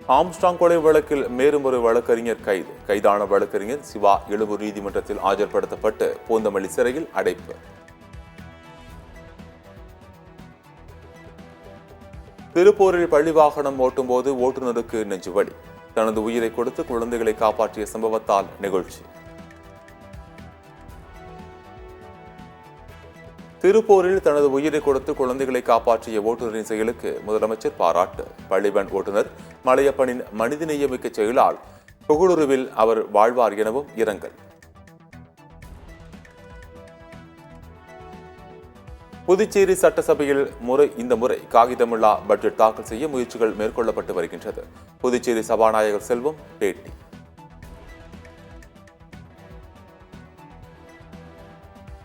Armstrong கொலை வழக்கில் மேலும் ஒரு வழக்கறிஞர் கைதான வழக்கறிஞர் சிவா எழும்பூர் நீதிமன்றத்தில் ஆஜர்படுத்தப்பட்டு பூந்தமல்லி சிறையில் அடைப்பு. திருப்பூரில் பள்ளி வாகனம் ஓட்டும் போது ஓட்டுநருக்கு நெஞ்சுவலி. தனது உயிரை கொடுத்து குழந்தைகளை காப்பாற்றிய சம்பவத்தால் நிகழ்ச்சி. திருப்பூரில் தனது உயிரை கொடுத்து குழந்தைகளை காப்பாற்றிய ஓட்டுநரின் செயலுக்கு முதலமைச்சர் பாராட்டு. பள்ளிவன் ஓட்டுநர் மலையப்பனின் மனிதநேயமிக்க செயலால் புகழுருவில் அவர் வாழ்வார் எனவும் இரங்கல். புதுச்சேரி சட்டசபையில் இந்த முறை காகிதமில்லா பட்ஜெட் தாக்கல் செய்ய முயற்சிகள் மேற்கொள்ளப்பட்டு வருகின்றது. புதுச்சேரி சபாநாயகர் செல்வம் பேட்டி.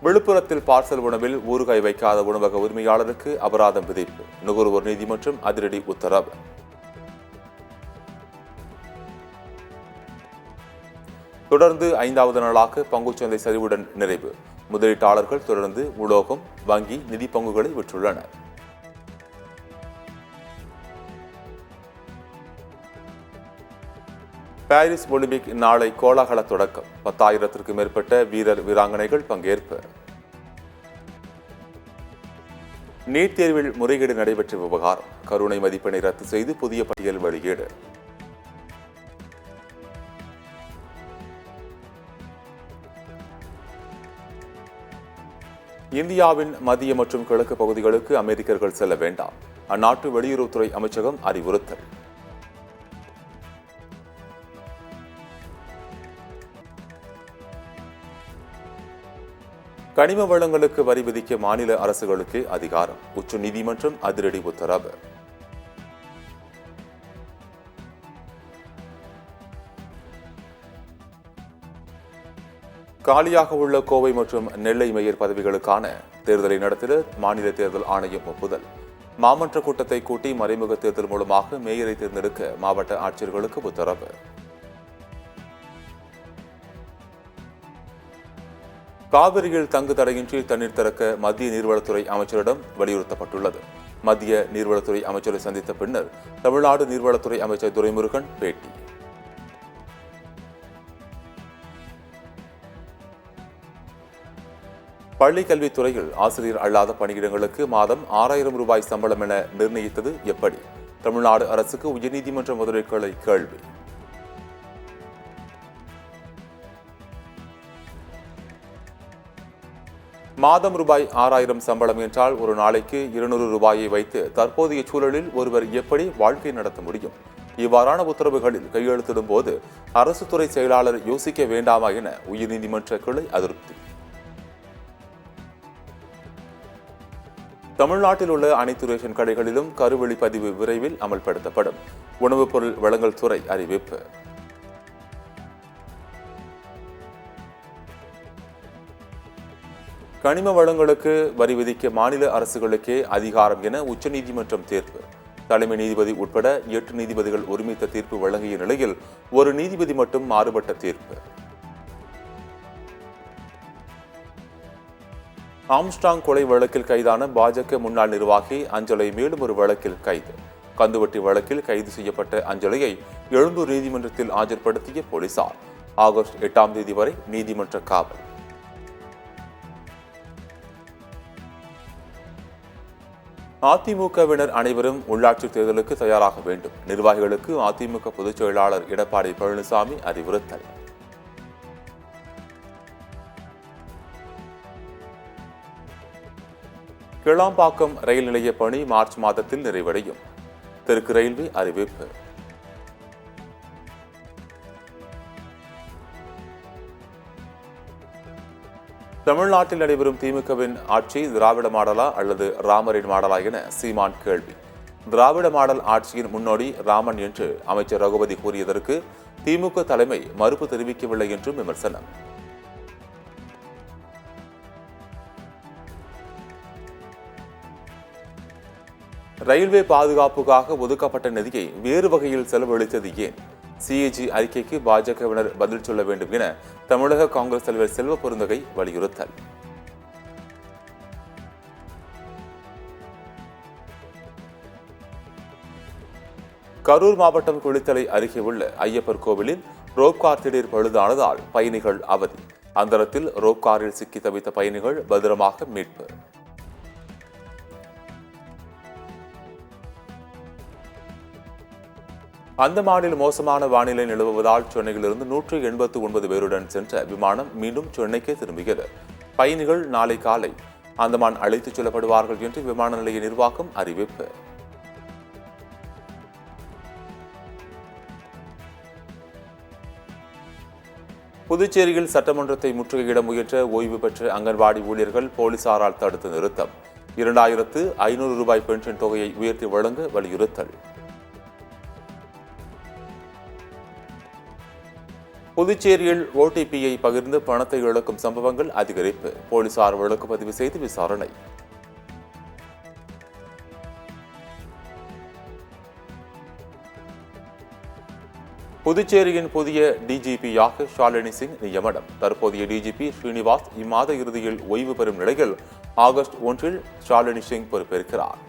விழுப்புரத்தில் பார்சல் உணவில் ஊறுகாய் வைக்காத உணவக உரிமையாளருக்கு அபராதம் விதிப்பு. நுகர்வோர் நீதிமன்றம் அதிரடி உத்தரவு. தொடர்ந்து 5வது நாளாக பங்குச்சந்தை சரிவுடன் நிறைவு. முதலீட்டாளர்கள் தொடர்ந்து உலோகம், வங்கி, நிதி பங்குகளை விற்றுள்ளனர். பாரிஸ் ஒலிம்பிக் நாளை கோலாகல தொடக்கம். 10,000க்கும் மேற்பட்ட வீரர் வீராங்கனைகள் பங்கேற்பு. நீட் தேர்வில் முறைகேடு நடைபெற்ற விவகாரம். கருணை மதிப்பெண்ணை ரத்து செய்து புதிய பட்டியல் வெளியீடு. இந்தியாவின் மத்திய மற்றும் கிழக்கு பகுதிகளுக்கு அமெரிக்கர்கள் செல்ல வேண்டாம். அந்நாட்டு வெளியுறவுத்துறை அமைச்சகம் அறிவுறுத்தல். கனிம வளங்களுக்கு வரி விதிக்க மாநில அரசுகளுக்கு அதிகாரம். உச்ச நீதிமன்றம் அதிரடி உத்தரவு. காலியாக உள்ள கோவை மற்றும் நெல்லை மேயர் பதவிகளுக்கான தேர்தலை நடத்திட மாநில தேர்தல் ஆணையம் ஒப்புதல். மாமன்ற கூட்டத்தை கூட்டி மறைமுக தேர்தல் மூலமாக மேயரை தேர்ந்தெடுக்க மாவட்ட ஆட்சியர்களுக்கு உத்தரவு. காவிரியில் தங்கு தடையின்றி தண்ணீர் திறக்க மத்திய நீர்வளத்துறை அமைச்சரிடம் வலியுறுத்தப்பட்டுள்ளது. மத்திய நீர்வளத்துறை அமைச்சரை சந்தித்த பின்னர் தமிழ்நாடு நீர்வளத்துறை அமைச்சர் துரைமுருகன் பேட்டி. பள்ளிக் கல்வித்துறையில் ஆசிரியர் அல்லாத பணியிடங்களுக்கு மாதம் 6,000 ரூபாய் சம்பளம் என நிர்ணயித்தது எப்படி? தமிழ்நாடு அரசுக்கு உயர்நீதிமன்ற மதுரை கிளை கேள்வி. மாதம் ரூபாய் 6,000 சம்பளம் என்றால் ஒரு நாளைக்கு 200 ரூபாயை வைத்து தற்போதைய சூழலில் ஒருவர் எப்படி வாழ்க்கை நடத்த முடியும்? இவ்வாறான உத்தரவுகளில் கையெழுத்திடும் போது அரசு துறை செயலாளர் யோசிக்க வேண்டாமா என உயர்நீதிமன்ற கிளை அதிருப்தி. தமிழ்நாட்டில் உள்ள அனைத்து ரேஷன் கடைகளிலும் கருவெளி பதிவு விரைவில் அமல்படுத்தப்படும். உணவுப் பொருள் வழங்கல் துறை அறிவிப்பு. கனிம வளங்களுக்கு வரி விதிக்க மாநில அரசுகளுக்கே அதிகாரம் என உச்சநீதிமன்றம் தீர்ப்பு. தலைமை நீதிபதி உட்பட 8 நீதிபதிகள் ஒருமித்த தீர்ப்பு வழங்கிய நிலையில் ஒரு நீதிபதி மட்டும் மாறுபட்ட தீர்ப்பு. ஆம்ஸ்ட்ராங் கொலை வழக்கில் கைதான பாஜக முன்னாள் நிர்வாகி அஞ்சலை மேலும் ஒரு வழக்கில் கைது. கந்துவட்டி வழக்கில் கைது செய்யப்பட்ட அஞ்சலையை எழும்பூர் நீதிமன்றத்தில் ஆஜர்படுத்திய போலீசார். ஆகஸ்ட் 8ஆம் தேதி வரை நீதிமன்ற காவல். அதிமுகவினர் அனைவரும் உள்ளாட்சி தேர்தலுக்கு தயாராக வேண்டும். நிர்வாகிகளுக்கு அதிமுக பொதுச் செயலாளர் எடப்பாடி பழனிசாமி அறிவுறுத்தல். கிளாம்பாக்கம் ரயில் நிலைய பணி மார்ச் மாதத்தில் நிறைவடையும். தெற்கு ரயில்வே அறிவிப்பு. தமிழ்நாட்டில் நடைபெறும் திமுகவின் ஆட்சி திராவிட மாடலா அல்லது ராமரின் மாடலா என சீமான் கேள்வி. திராவிட மாடல் ஆட்சியின் முன்னோடி ராமன் என்று அமைச்சர் ரகுபதி கூறியதற்கு திமுக தலைமை மறுப்பு தெரிவிக்கவில்லை என்றும் விமர்சனம். ரயில்வே பாதுகாப்புக்காக ஒதுக்கப்பட்ட நிதியை வேறு வகையில் செலவழித்தது ஏன்? சிஏஜி அறிக்கைக்கு பாஜகவினர் பதில் சொல்ல வேண்டும் என தமிழக காங்கிரஸ் தலைவர் செல்வ பெருந்தகை வலியுறுத்தல். கரூர் மாவட்டம் குளித்தலை அருகே உள்ள ஐயப்பர் கோவிலில் ரோப் கார் திடீர் பழுதானதால் பயணிகள் அவதி. அந்தரத்தில் ரோப் காரில் சிக்கி தவித்த பயணிகள் பத்திரமாக மீட்பு. அந்தமானில் மோசமான வானிலை நிலவுவதால் சென்னையிலிருந்து 189 பேருடன் சென்ற விமானம் மீண்டும் சென்னைக்கே திரும்பியது. பயணிகள் நாளை காலை அந்தமான் அழைத்துச் செல்லப்படுவார்கள் என்று விமான நிலைய நிர்வாகம் அறிவிப்பு. புதுச்சேரியில் சட்டமன்றத்தை முற்றுகையிட முயன்ற ஓய்வு பெற்ற அங்கன்வாடி ஊழியர்கள் போலீசாரால் தடுத்து நிறுத்தம். 2500 ரூபாய் பென்ஷன் தொகையை உயர்த்தி வழங்க வலியுறுத்தல். புதுச்சேரியில் ஓடிபியை பகிர்ந்து பணத்தை இழக்கும் சம்பவங்கள் அதிகரிப்பு. போலீசார் வழக்கு பதிவு செய்து விசாரணை. புதுச்சேரியின் புதிய டிஜிபியாக ஷாலினி சிங் நியமனம். தற்போதைய டிஜிபி ஸ்ரீனிவாஸ் இம்மாத இறுதியில் ஓய்வு பெறும் நிலையில் ஆகஸ்ட் 1 ஷாலினி சிங் பொறுப்பேற்கிறார்.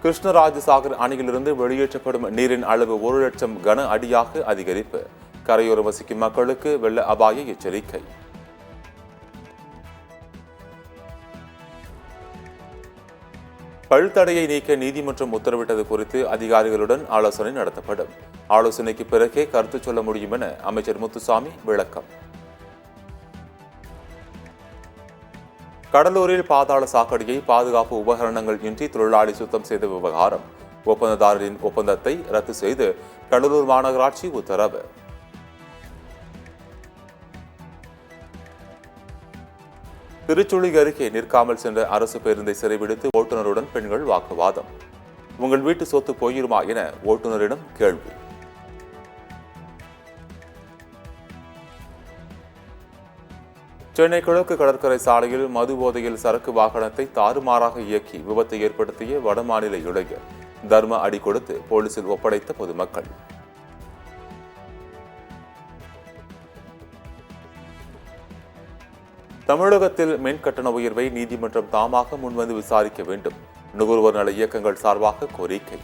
கிருஷ்ணராஜசாகர் அணையிலிருந்து வெளியேற்றப்படும் நீரின் அளவு 1 லட்சம் கன அடியாக அதிகரிப்பு. கரையோரம் வசிக்கும் மக்களுக்கு வெள்ள அபாய எச்சரிக்கை. பழுத்தடையை நீக்க நீதிமன்றம் உத்தரவிட்டது குறித்து அதிகாரிகளுடன் ஆலோசனை நடத்தப்படும். ஆலோசனைக்கு பிறகே கருத்து சொல்ல முடியும் என அமைச்சர் முத்துசாமி விளக்கம். கடலூரில் பாதாள சாக்கடையை பாதுகாப்பு உபகரணங்கள் இன்றி தொழிலாளி சுத்தம் செய்த விவகாரம். ஒப்பந்ததாரரின் ஒப்பந்தத்தை ரத்து செய்து கடலூர் மாநகராட்சி உத்தரவு. திருச்சுழி அருகே நிற்காமல் சென்ற அரசு பேருந்தை சிறைபிடித்து ஓட்டுநருடன் பெண்கள் வாக்குவாதம். உங்கள் வீட்டு சொத்து போயிருமா என ஓட்டுநரிடம் கேள்வி. சென்னை கிழக்கு கடற்கரை சாலையில் மது போதையில் சரக்கு வாகனத்தை தாறுமாறாக இயக்கி விபத்தை ஏற்படுத்திய வடமாநில இளைஞர் தர்ம அடி கொடுத்து போலீசில் ஒப்படைத்த பொதுமக்கள். தமிழகத்தில் மின் கட்டண உயர்வை நீதிமன்றம் தாமாக முன்வந்து விசாரிக்க வேண்டும். நுகர்வோர் நல இயக்கங்கள் சார்பாக கோரிக்கை.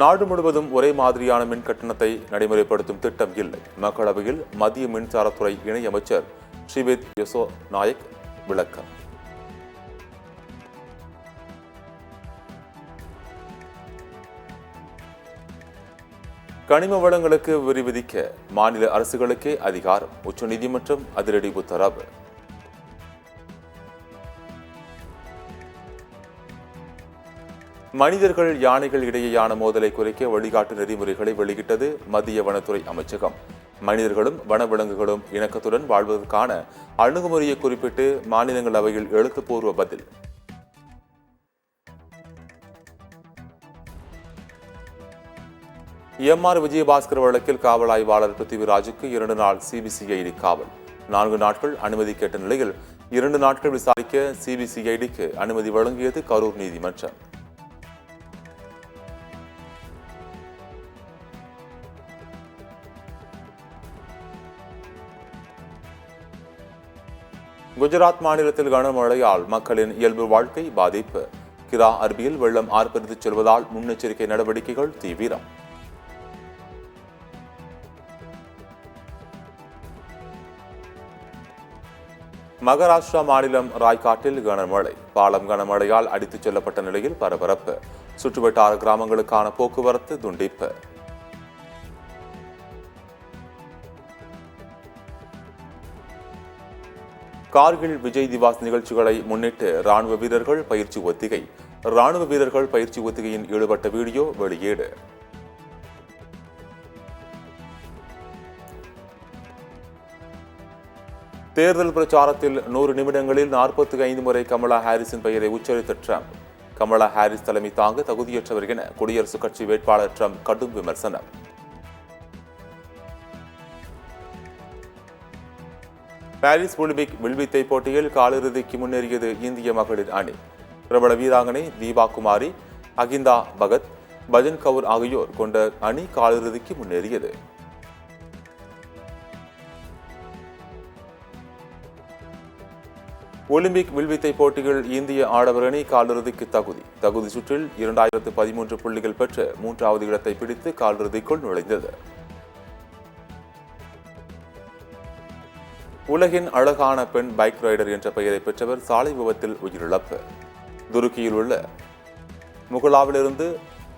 நாடு முழுவதும் ஒரே மாதிரியான மின் கட்டணத்தை நடைமுறைப்படுத்தும் திட்டம் இல்லை. மக்களவையில் மத்திய மின்சாரத்துறை இணையமைச்சர் ஸ்ரீவித் யசோ நாயக் விளக்கம். கனிம வளங்களுக்கு வரி விதிக்க மாநில அரசுகளுக்கே அதிகாரம். உச்சநீதிமன்றம் அதிரடி உத்தரவு. மனிதர்கள் யானைகள் இடையேயான மோதலை குறைக்க வழிகாட்டு நெறிமுறைகளை வெளியிட்டது மத்திய வனத்துறை அமைச்சகம். மனிதர்களும் வனவிலங்குகளும் இணக்கத்துடன் வாழ்வதற்கான அணுகுமுறையை குறிப்பிட்டு மாநிலங்களவையில் எழுத்துப்பூர்வ பதில். எம்.ஆர். விஜயபாஸ்கர் வழக்கில் காவல் ஆய்வாளர் பிருத்திவிராஜுக்கு 2 நாள் சிபிசிஐடி காவல். 4 நாட்கள் அனுமதி கேட்ட நிலையில் 2 நாட்கள் விசாரிக்க சிபிசிஐடிக்கு அனுமதி வழங்கியது கரூர் நீதிமன்றம். குஜராத் மாநிலத்தில் கனமழையால் மக்களின் இயல்பு வாழ்க்கை பாதிப்பு. கிரா அருவியில் வெள்ளம் ஆர்ப்பரித்துச் செல்வதால் முன்னெச்சரிக்கை நடவடிக்கைகள் தீவிரம். மகாராஷ்டிரா மாநிலம் ராய்காட்டில் கனமழை. பாலம் கனமழையால் அடித்துச் செல்லப்பட்ட நிலையில் பரபரப்பு. சுற்றுவட்டார கிராமங்களுக்கான போக்குவரத்து துண்டிப்பு. கார்கில் விஜய் திவாஸ் நிகழ்ச்சிகளை முன்னிட்டு ராணுவ வீரர்கள் பயிற்சி ஒத்திகை. ராணுவ வீரர்கள் பயிற்சி ஒத்திகையின் ஈடுபட்ட வீடியோ வெளியீடு. தேர்தல் பிரச்சாரத்தில் 100 நிமிடங்களில் 45 முறை கமலா ஹாரிஸின் பெயரை உச்சரித்த ட்ரம்ப். கமலா ஹாரிஸ் தலைமை தாங்க தகுதியற்றவர் என குடியரசுக் கட்சி வேட்பாளர் ட்ரம்ப் கடும் விமர்சனம். பாரிஸ் ஒலிம்பிக் வில்வித்தை போட்டியில் காலிறுதிக்கு முன்னேறியது இந்திய மகளிர் அணி. பிரபல வீராங்கனை தீபா குமாரி, அகிந்தா பகத், பஜன் கவுர் ஆகியோர் கொண்ட அணி காலிறுதிக்கு முன்னேறியது. ஒலிம்பிக் வில்வித்தை போட்டிகள் இந்திய ஆடவர் அணி காலிறுதிக்கு தகுதி சுற்றில் 2013 புள்ளிகள் பெற்று 3வது இடத்தை பிடித்து காலிறுதிக்குள் நுழைந்தது. உலகின் அழகான பெண் பைக் ரைடர் என்ற பெயரை பெற்றவர் சாலை விபத்தில் உயிரிழப்பு. துருக்கியில் உள்ள முகலாவிலிருந்து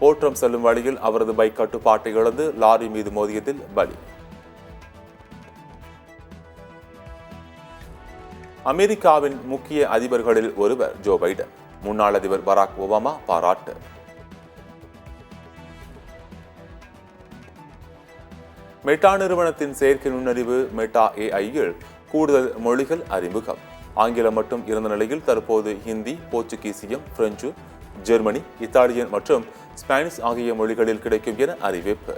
போற்றம் செல்லும் வழியில் அவரது பைக் கட்டுப்பாட்டை இழந்து லாரி மீது மோதியதில் பலி. அமெரிக்காவின் முக்கிய அதிபர்களில் ஒருவர் ஜோ பைடன். முன்னாள் அதிபர் பராக் ஒபாமா பாராட்டு. மெட்டா நிறுவனத்தின் செயற்கை நுண்ணறிவு மெட்டா AI-யில் கூடுதல் மொழிகள் அறிமுகம். ஆங்கிலம் மட்டும் இருந்த நிலையில் தற்போது ஹிந்தி, போர்ச்சுகீசியம், பிரெஞ்சு, ஜெர்மனி, இத்தாலியன் மற்றும் ஸ்பானிஷ் ஆகிய மொழிகளில் கிடைக்கும் என அறிவிப்பு.